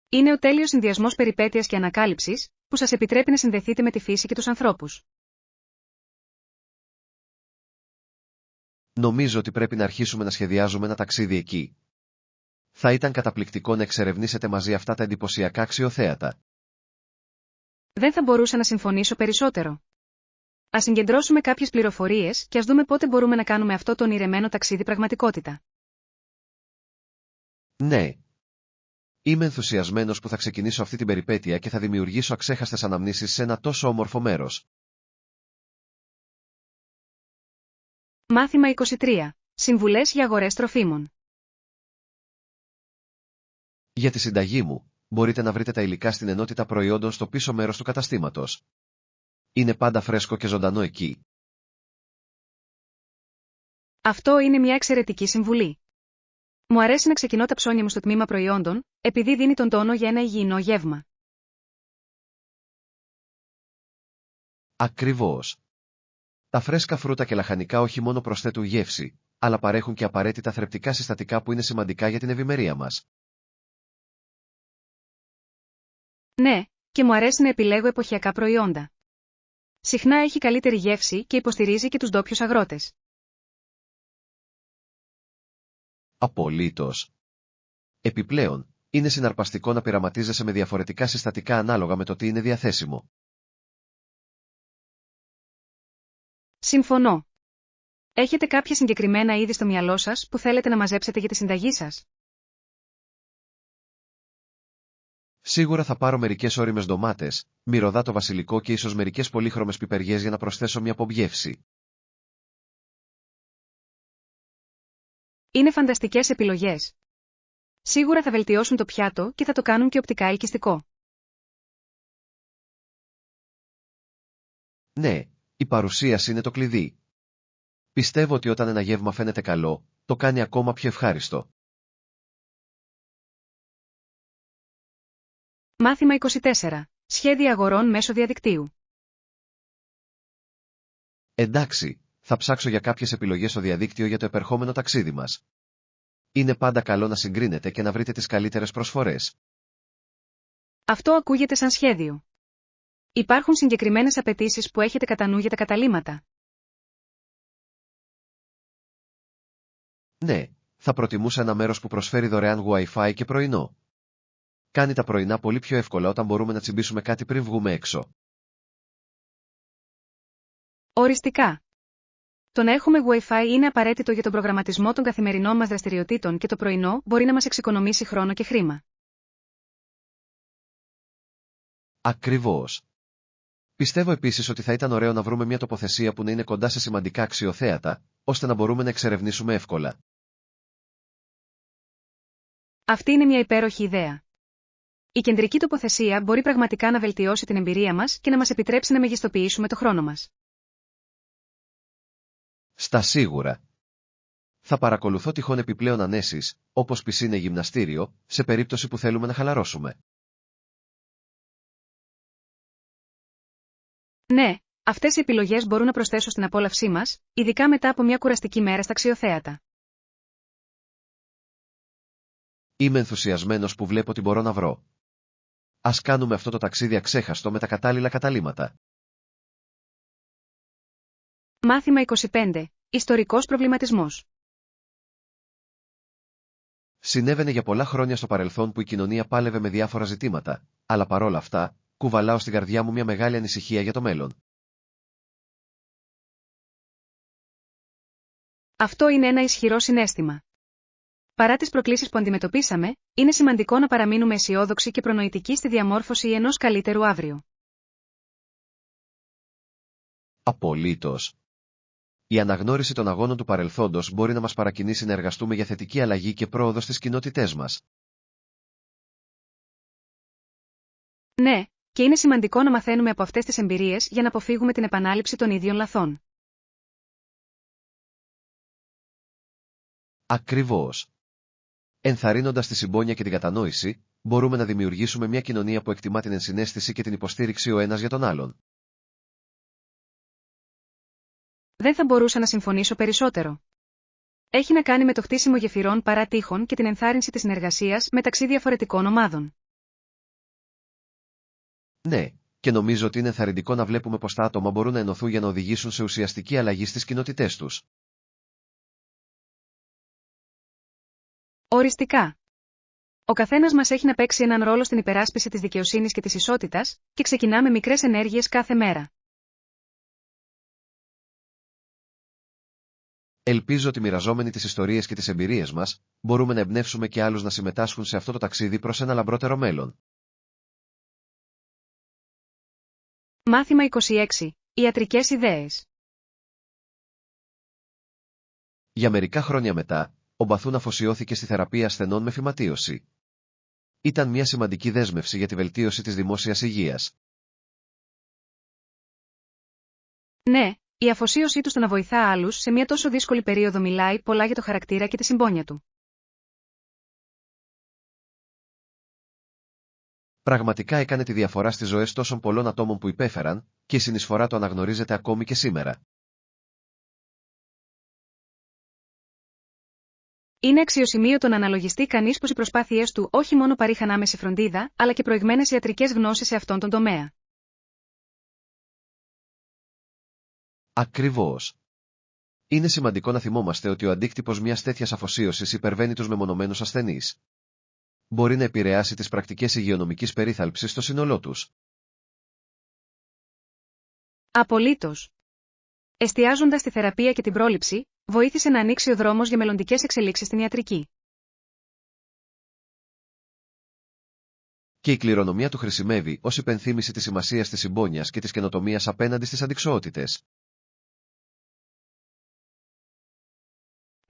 Είναι ο τέλειος συνδυασμός περιπέτειας και ανακάλυψης, που σας επιτρέπει να συνδεθείτε με τη φύση και τους ανθρώπους. Νομίζω ότι πρέπει να αρχίσουμε να σχεδιάζουμε ένα ταξίδι εκεί. Θα ήταν καταπληκτικό να εξερευνήσετε μαζί αυτά τα εντυπωσιακά αξιοθέατα. Δεν θα μπορούσα να συμφωνήσω περισσότερο. Ας συγκεντρώσουμε κάποιες πληροφορίες και ας δούμε πότε μπορούμε να κάνουμε αυτό το ονειρεμένο ταξίδι πραγματικότητα. Ναι. Είμαι ενθουσιασμένος που θα ξεκινήσω αυτή την περιπέτεια και θα δημιουργήσω αξέχαστες αναμνήσεις σε ένα τόσο όμορφο μέρος. Μάθημα 23. Συμβουλές για αγορές τροφίμων. Για τη συνταγή μου, μπορείτε να βρείτε τα υλικά στην ενότητα προϊόντων στο πίσω μέρος του καταστήματος. Είναι πάντα φρέσκο και ζωντανό εκεί. Αυτό είναι μια εξαιρετική συμβουλή. Μου αρέσει να ξεκινώ τα ψώνια μου στο τμήμα προϊόντων, επειδή δίνει τον τόνο για ένα υγιεινό γεύμα. Ακριβώς. Τα φρέσκα φρούτα και λαχανικά όχι μόνο προσθέτουν γεύση, αλλά παρέχουν και απαραίτητα θρεπτικά συστατικά που είναι σημαντικά για την ευημερία μας. Ναι, και μου αρέσει να επιλέγω εποχιακά προϊόντα. Συχνά έχει καλύτερη γεύση και υποστηρίζει και τους ντόπιους αγρότες. Απολύτως. Επιπλέον, είναι συναρπαστικό να πειραματίζεσαι με διαφορετικά συστατικά ανάλογα με το τι είναι διαθέσιμο. Συμφωνώ. Έχετε κάποια συγκεκριμένα είδη στο μυαλό σας που θέλετε να μαζέψετε για τη συνταγή σας? Σίγουρα θα πάρω μερικές ώριμες ντομάτες, μυρωδάτο βασιλικό και ίσως μερικές πολύχρωμες πιπεριές για να προσθέσω μια πομπγεύση. Είναι φανταστικές επιλογές. Σίγουρα θα βελτιώσουν το πιάτο και θα το κάνουν και οπτικά ελκυστικό. Ναι, η παρουσίαση είναι το κλειδί. Πιστεύω ότι όταν ένα γεύμα φαίνεται καλό, το κάνει ακόμα πιο ευχάριστο. Μάθημα 24. Σχέδια αγορών μέσω διαδικτύου. Εντάξει, θα ψάξω για κάποιες επιλογές στο διαδίκτυο για το επερχόμενο ταξίδι μας. Είναι πάντα καλό να συγκρίνετε και να βρείτε τις καλύτερες προσφορές. Αυτό ακούγεται σαν σχέδιο. Υπάρχουν συγκεκριμένες απαιτήσεις που έχετε κατά νου για τα καταλύματα? Ναι, θα προτιμούσα ένα μέρος που προσφέρει δωρεάν Wi-Fi και πρωινό. Κάνει τα πρωινά πολύ πιο εύκολα όταν μπορούμε να τσιμπήσουμε κάτι πριν βγούμε έξω. Οριστικά. Το να έχουμε Wi-Fi είναι απαραίτητο για τον προγραμματισμό των καθημερινών μας δραστηριοτήτων και το πρωινό μπορεί να μας εξοικονομήσει χρόνο και χρήμα. Ακριβώς. Πιστεύω επίσης ότι θα ήταν ωραίο να βρούμε μια τοποθεσία που να είναι κοντά σε σημαντικά αξιοθέατα, ώστε να μπορούμε να εξερευνήσουμε εύκολα. Αυτή είναι μια υπέροχη ιδέα. Η κεντρική τοποθεσία μπορεί πραγματικά να βελτιώσει την εμπειρία μας και να μας επιτρέψει να μεγιστοποιήσουμε το χρόνο μας. Στα σίγουρα. Θα παρακολουθώ τυχόν επιπλέον ανέσεις, όπως πισίνα ή γυμναστήριο, σε περίπτωση που θέλουμε να χαλαρώσουμε. Ναι, αυτές οι επιλογές μπορούν να προσθέσουν στην απόλαυσή μας, ειδικά μετά από μια κουραστική μέρα στα αξιοθέατα. Είμαι ενθουσιασμένος που βλέπω τι μπορώ να βρω. Ας κάνουμε αυτό το ταξίδι αξέχαστο με τα κατάλληλα καταλύματα. Μάθημα 25. Ιστορικός προβληματισμός. Συνέβαινε για πολλά χρόνια στο παρελθόν που η κοινωνία πάλευε με διάφορα ζητήματα, αλλά παρόλα αυτά, κουβαλάω στην καρδιά μου μια μεγάλη ανησυχία για το μέλλον. Αυτό είναι ένα ισχυρό συναίσθημα. Παρά τις προκλήσεις που αντιμετωπίσαμε, είναι σημαντικό να παραμείνουμε αισιόδοξοι και προνοητικοί στη διαμόρφωση ενός καλύτερου αύριο. Απολύτως. Η αναγνώριση των αγώνων του παρελθόντος μπορεί να μας παρακινήσει να εργαστούμε για θετική αλλαγή και πρόοδο στις κοινότητές μας. Ναι, και είναι σημαντικό να μαθαίνουμε από αυτές τις εμπειρίες για να αποφύγουμε την επανάληψη των ίδιων λαθών. Ακριβώς. Ενθαρρύνοντας τη συμπόνια και την κατανόηση, μπορούμε να δημιουργήσουμε μια κοινωνία που εκτιμά την ενσυναίσθηση και την υποστήριξη ο ένας για τον άλλον. Δεν θα μπορούσα να συμφωνήσω περισσότερο. Έχει να κάνει με το χτίσιμο γεφυρών παρά τείχων και την ενθάρρυνση της συνεργασίας μεταξύ διαφορετικών ομάδων. Ναι, και νομίζω ότι είναι ενθαρρυντικό να βλέπουμε πως τα άτομα μπορούν να ενωθούν για να οδηγήσουν σε ουσιαστική αλλαγή στις κοινότητές τους. Οριστικά. Ο καθένας μας έχει να παίξει έναν ρόλο στην υπεράσπιση της δικαιοσύνης και της ισότητας, και ξεκινάμε μικρές ενέργειες κάθε μέρα. Ελπίζω ότι μοιραζόμενοι τις ιστορίες και τις εμπειρίες μας, μπορούμε να εμπνεύσουμε και άλλους να συμμετάσχουν σε αυτό το ταξίδι προς ένα λαμπρότερο μέλλον. Μάθημα 26. Ιατρικές ιδέες. Για μερικά χρόνια μετά, ο Μπαθούν αφοσιώθηκε στη θεραπεία ασθενών με φυματίωση. Ήταν μια σημαντική δέσμευση για τη βελτίωση της δημόσιας υγείας. Ναι, η αφοσίωσή του στο να βοηθά άλλους σε μια τόσο δύσκολη περίοδο μιλάει πολλά για το χαρακτήρα και τη συμπόνια του. Πραγματικά έκανε τη διαφορά στις ζωές τόσων πολλών ατόμων που υπέφεραν, και η συνεισφορά του αναγνωρίζεται ακόμη και σήμερα. Είναι αξιοσημείωτο να αναλογιστεί κανείς πως οι προσπάθειές του όχι μόνο παρήχαν άμεση φροντίδα, αλλά και προηγμένες ιατρικές γνώσεις σε αυτόν τον τομέα. Ακριβώς. Είναι σημαντικό να θυμόμαστε ότι ο αντίκτυπος μιας τέτοιας αφοσίωσης υπερβαίνει τους μεμονωμένους ασθενείς. Μπορεί να επηρεάσει τις πρακτικές υγειονομικής περίθαλψης στο σύνολό τους. Απολύτως. Εστιάζοντας στη θεραπεία και την πρόληψη, βοήθησε να ανοίξει ο δρόμος για μελλοντικές εξελίξεις στην ιατρική. Και η κληρονομιά του χρησιμεύει ως υπενθύμηση της σημασίας της συμπόνιας και της καινοτομίας απέναντι στις αντιξοότητες.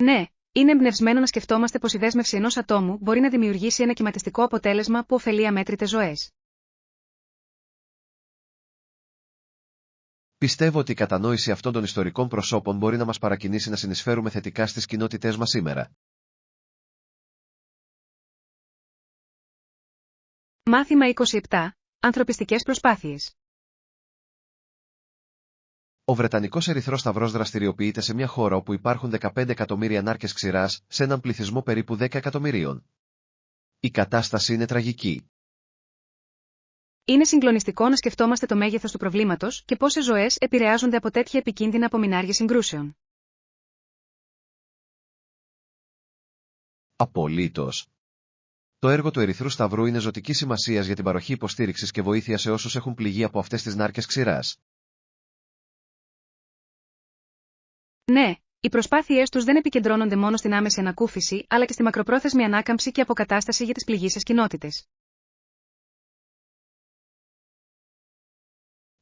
Ναι, είναι εμπνευσμένο να σκεφτόμαστε πως η δέσμευση ενός ατόμου μπορεί να δημιουργήσει ένα κυματιστικό αποτέλεσμα που ωφελεί αμέτρητες ζωές. Πιστεύω ότι η κατανόηση αυτών των ιστορικών προσώπων μπορεί να μας παρακινήσει να συνεισφέρουμε θετικά στις κοινότητές μας σήμερα. Μάθημα 27. Ανθρωπιστικές προσπάθειες. Ο Βρετανικός Ερυθρός Σταυρός δραστηριοποιείται σε μια χώρα όπου υπάρχουν 15 εκατομμύρια νάρκες ξηράς, σε έναν πληθυσμό περίπου 10 εκατομμυρίων. Η κατάσταση είναι τραγική. Είναι συγκλονιστικό να σκεφτόμαστε το μέγεθος του προβλήματος και πόσες ζωές επηρεάζονται από τέτοια επικίνδυνα απομεινάρια συγκρούσεων. Απολύτως. Το έργο του Ερυθρού Σταυρού είναι ζωτικής σημασίας για την παροχή υποστήριξης και βοήθεια σε όσους έχουν πληγεί από αυτές τις νάρκες ξηράς. Ναι, οι προσπάθειές τους δεν επικεντρώνονται μόνο στην άμεση ανακούφιση, αλλά και στη μακροπρόθεσμη ανάκαμψη και αποκατάσταση για τις πληγείσες κοινότητες.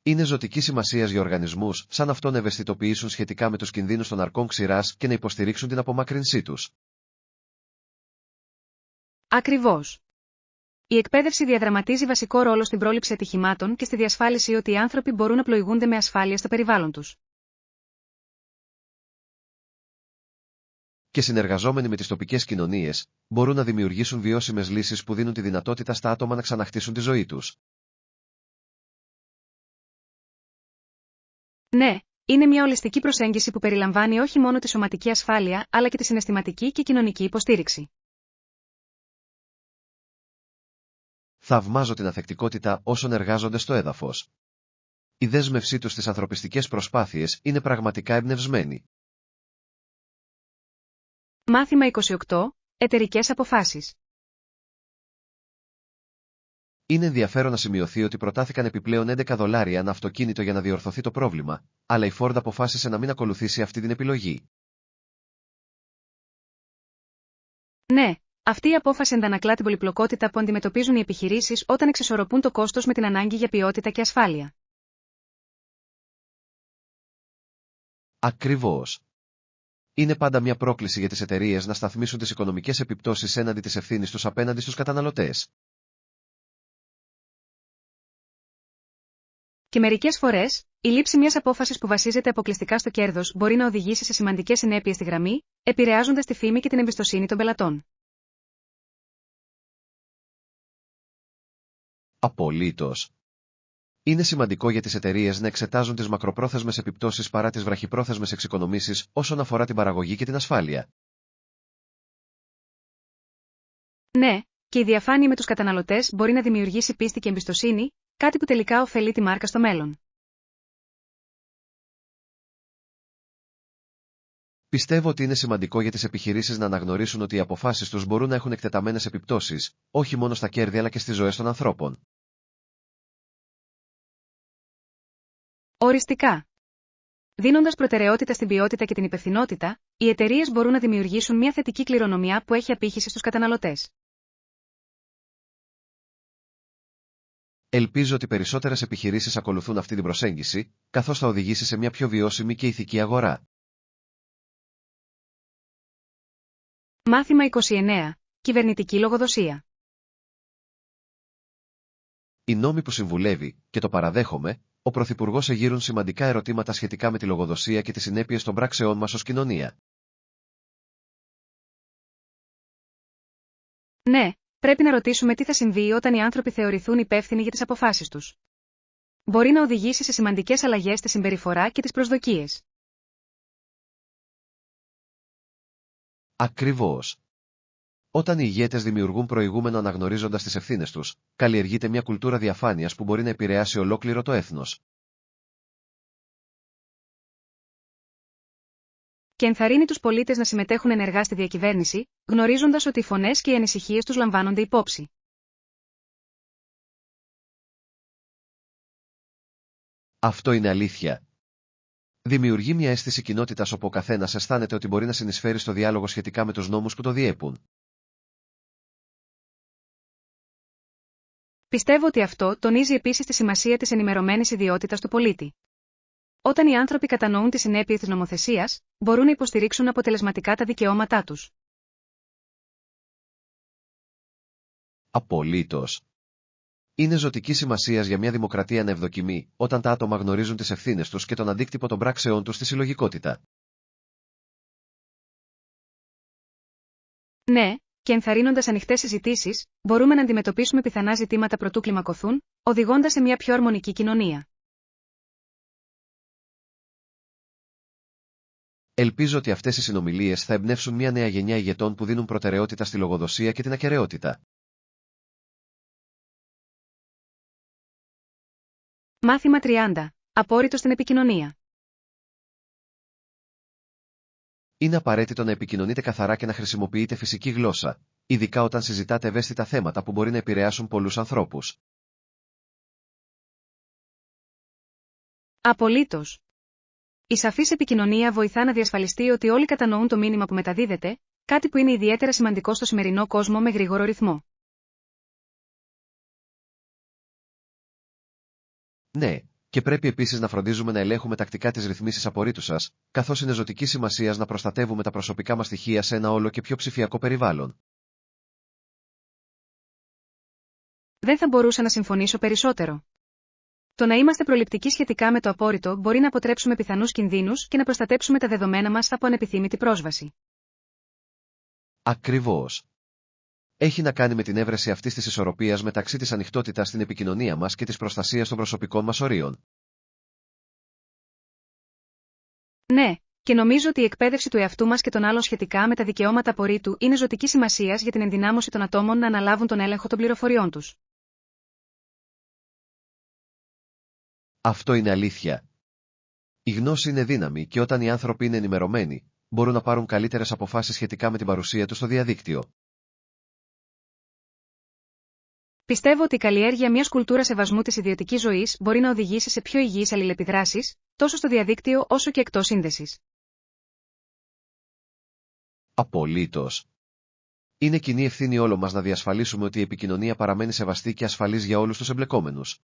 Είναι ζωτική σημασίας για οργανισμούς, σαν αυτό να ευαισθητοποιήσουν σχετικά με τους κινδύνους των ναρκών ξηράς και να υποστηρίξουν την απομάκρυνσή τους. Ακριβώς. Η εκπαίδευση διαδραματίζει βασικό ρόλο στην πρόληψη ατυχημάτων και στη διασφάλιση ότι οι άνθρωποι μπορούν να πλοηγούνται με ασφάλεια στο περιβάλλον τους. Και συνεργαζόμενοι με τις τοπικές κοινωνίες, μπορούν να δημιουργήσουν βιώσιμες λύσεις που δίνουν τη δυνατότητα στα άτομα να ξαναχτίσουν τη ζωή τους. Ναι, είναι μια ολιστική προσέγγιση που περιλαμβάνει όχι μόνο τη σωματική ασφάλεια, αλλά και τη συναισθηματική και κοινωνική υποστήριξη. Θαυμάζω την ανθεκτικότητα όσων εργάζονται στο έδαφος. Η δέσμευσή τους στις ανθρωπιστικές προσπάθειες είναι πραγματικά εμπνευσμένη. Μάθημα 28. Εταιρικές αποφάσεις. Είναι ενδιαφέρον να σημειωθεί ότι προτάθηκαν επιπλέον $11 ένα αυτοκίνητο για να διορθωθεί το πρόβλημα, αλλά η Ford αποφάσισε να μην ακολουθήσει αυτή την επιλογή. Ναι, αυτή η απόφαση αντανακλά την πολυπλοκότητα που αντιμετωπίζουν οι επιχειρήσεις όταν εξισορροπούν το κόστος με την ανάγκη για ποιότητα και ασφάλεια. Ακριβώς. Είναι πάντα μια πρόκληση για τις εταιρείες να σταθμίσουν τις οικονομικές επιπτώσεις έναντι της ευθύνης τους απέναντι στους καταναλωτές. Και μερικές φορές, η λήψη μιας απόφασης που βασίζεται αποκλειστικά στο κέρδος μπορεί να οδηγήσει σε σημαντικές συνέπειες στη γραμμή, επηρεάζοντας τη φήμη και την εμπιστοσύνη των πελατών. Απολύτως. Είναι σημαντικό για τις εταιρείες να εξετάζουν τις μακροπρόθεσμες επιπτώσεις παρά τις βραχυπρόθεσμες εξοικονομήσεις όσον αφορά την παραγωγή και την ασφάλεια. Ναι, και η διαφάνεια με τους καταναλωτές μπορεί να δημιουργήσει πίστη και εμπιστοσύνη, κάτι που τελικά ωφελεί τη μάρκα στο μέλλον. Πιστεύω ότι είναι σημαντικό για τις επιχειρήσεις να αναγνωρίσουν ότι οι αποφάσεις τους μπορούν να έχουν εκτεταμένες επιπτώσεις, όχι μόνο στα κέρδη αλλά και στις ζωές των ανθρώπων. Οριστικά. Δίνοντας προτεραιότητα στην ποιότητα και την υπευθυνότητα, οι εταιρείες μπορούν να δημιουργήσουν μια θετική κληρονομιά που έχει απήχηση στους καταναλωτές. Ελπίζω ότι περισσότερες επιχειρήσεις ακολουθούν αυτή την προσέγγιση, καθώς θα οδηγήσει σε μια πιο βιώσιμη και ηθική αγορά. Μάθημα 29. Κυβερνητική λογοδοσία. Οι νόμοι που συμβουλεύει, και το παραδέχομαι, ο Πρωθυπουργός εγείρουν σημαντικά ερωτήματα σχετικά με τη λογοδοσία και τις συνέπειες των πράξεών μας ως κοινωνία. Ναι, πρέπει να ρωτήσουμε τι θα συμβεί όταν οι άνθρωποι θεωρηθούν υπεύθυνοι για τις αποφάσεις τους. Μπορεί να οδηγήσει σε σημαντικές αλλαγές στη συμπεριφορά και τις προσδοκίες. Ακριβώς. Όταν οι ηγέτες δημιουργούν προηγούμενο αναγνωρίζοντας τις ευθύνες τους, καλλιεργείται μια κουλτούρα διαφάνειας που μπορεί να επηρεάσει ολόκληρο το έθνος. Και ενθαρρύνει τους πολίτες να συμμετέχουν ενεργά στη διακυβέρνηση, γνωρίζοντας ότι οι φωνές και οι ανησυχίες τους λαμβάνονται υπόψη. Αυτό είναι αλήθεια. Δημιουργεί μια αίσθηση κοινότητας όπου ο καθένας αισθάνεται ότι μπορεί να συνεισφέρει στο διάλογο σχετικά με τους νόμους που το διέπουν. Πιστεύω ότι αυτό τονίζει επίσης τη σημασία της ενημερωμένης ιδιότητας του πολίτη. Όταν οι άνθρωποι κατανοούν τις συνέπειες της νομοθεσίας, μπορούν να υποστηρίξουν αποτελεσματικά τα δικαιώματά τους. Απολύτως. Είναι ζωτική σημασίας για μια δημοκρατία να ευδοκιμεί, όταν τα άτομα γνωρίζουν τις ευθύνες τους και τον αντίκτυπο των πράξεών τους στη συλλογικότητα. Ναι, και ενθαρρύνοντας ανοιχτές συζητήσεις, μπορούμε να αντιμετωπίσουμε πιθανά ζητήματα προτού κλιμακωθούν, οδηγώντας σε μια πιο αρμονική κοινωνία. Ελπίζω ότι αυτές οι συνομιλίες θα εμπνεύσουν μια νέα γενιά ηγετών που δίνουν προτεραιότητα στη λογοδοσία και την ακεραιότητα. Μάθημα 30. Απόρριτο στην επικοινωνία. Είναι απαραίτητο να επικοινωνείτε καθαρά και να χρησιμοποιείτε φυσική γλώσσα, ειδικά όταν συζητάτε ευαίσθητα θέματα που μπορεί να επηρεάσουν πολλούς ανθρώπους. Απολύτως. Η σαφής επικοινωνία βοηθά να διασφαλιστεί ότι όλοι κατανοούν το μήνυμα που μεταδίδεται, κάτι που είναι ιδιαίτερα σημαντικό στο σημερινό κόσμο με γρήγορο ρυθμό. Ναι, και πρέπει επίσης να φροντίζουμε να ελέγχουμε τακτικά τις ρυθμίσεις απορρίτου σας, καθώς είναι ζωτική σημασίας να προστατεύουμε τα προσωπικά μας στοιχεία σε ένα όλο και πιο ψηφιακό περιβάλλον. Δεν θα μπορούσα να συμφωνήσω περισσότερο. Το να είμαστε προληπτικοί σχετικά με το απόρριτο μπορεί να αποτρέψουμε πιθανούς κινδύνους και να προστατέψουμε τα δεδομένα μας από ανεπιθύμητη πρόσβαση. Ακριβώς. Έχει να κάνει με την έβρεση αυτής της ισορροπίας μεταξύ της ανοιχτότητας στην επικοινωνία μας και της προστασίας των προσωπικών μας ορίων. Ναι, και νομίζω ότι η εκπαίδευση του εαυτού μας και των άλλων σχετικά με τα δικαιώματα απορρίτου είναι ζωτική σημασίας για την ενδυνάμωση των ατόμων να αναλάβουν τον έλεγχο των πληροφοριών τους. Αυτό είναι αλήθεια. Η γνώση είναι δύναμη και όταν οι άνθρωποι είναι ενημερωμένοι, μπορούν να πάρουν καλύτερες αποφάσεις σχετικά με την παρουσία τους στο διαδίκτυο. Πιστεύω ότι η καλλιέργεια μιας κουλτούρας σεβασμού της ιδιωτικής ζωής μπορεί να οδηγήσει σε πιο υγιείς αλληλεπιδράσεις, τόσο στο διαδίκτυο όσο και εκτός σύνδεσης. Απολύτως. Είναι κοινή ευθύνη όλων μας να διασφαλίσουμε ότι η επικοινωνία παραμένει σεβαστή και ασφαλής για όλους τους εμπλεκόμενους.